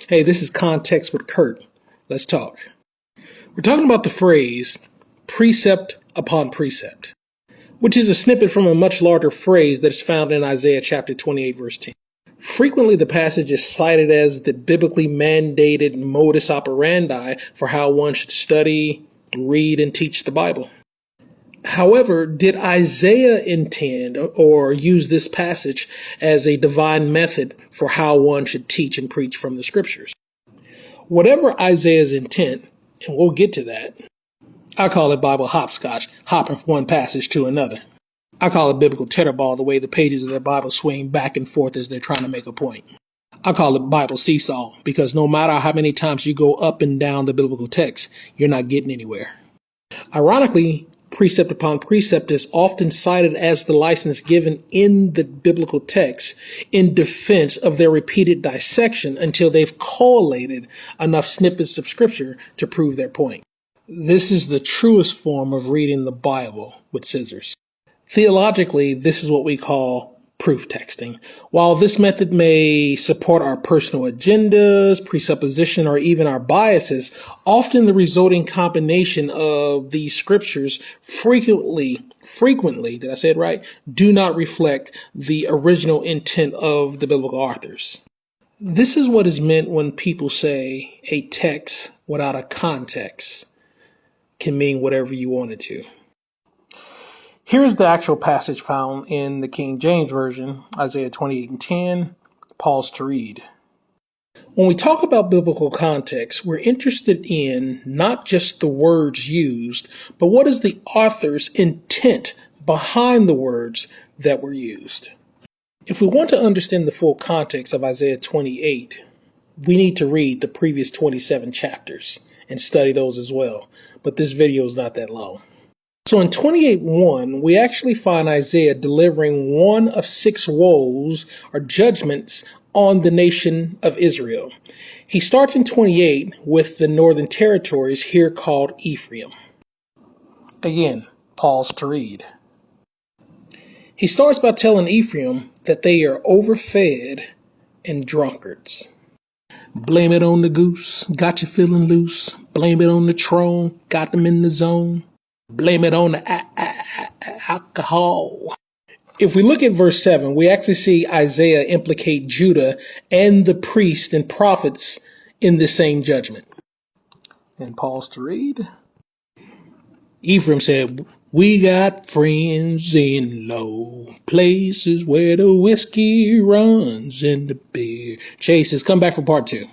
Hey, this is Context with Kurt. Let's talk. We're talking about the phrase precept upon precept, which is a snippet from a much larger phrase that is found in Isaiah chapter 28, verse 10. Frequently, the passage is cited as the biblically mandated modus operandi for how one should study, read, and teach the Bible. However, did Isaiah intend or use this passage as a divine method for how one should teach and preach from the scriptures? Whatever Isaiah's intent, and we'll get to that, I call it Bible hopscotch, hopping from one passage to another. I call it biblical tetherball, the way the pages of their Bible swing back and forth as they're trying to make a point. I call it Bible seesaw, because no matter how many times you go up and down the biblical text, you're not getting anywhere. Ironically, precept upon precept is often cited as the license given in the biblical text in defense of their repeated dissection until they've collated enough snippets of scripture to prove their point. This is the truest form of reading the Bible with scissors. Theologically, this is what we call proof texting. While this method may support our personal agendas, presupposition, or even our biases, often the resulting combination of these scriptures frequently, did I say it right, do not reflect the original intent of the biblical authors. This is what is meant when people say a text without a context can mean whatever you want it to. Here's the actual passage found in the King James Version, Isaiah 28 and 10. Pause to read. When we talk about biblical context, we're interested in not just the words used, but what is the author's intent behind the words that were used. If we want to understand the full context of Isaiah 28, we need to read the previous 27 chapters and study those as well. But this video is not that long. So in 28:1, we actually find Isaiah delivering one of 6 woes or judgments on the nation of Israel. He starts in 28 with the northern territories here called Ephraim. Again, pause to read. He starts by telling Ephraim that they are overfed and drunkards. Blame it on the goose, got you feeling loose. Blame it on the throne, got them in the zone. Blame it on the alcohol. If we look at verse 7, we actually see Isaiah implicate Judah and the priests and prophets in the same judgment. And pause to read. Ephraim said, we got friends in low places where the whiskey runs and the beer chases. Come back for part 2.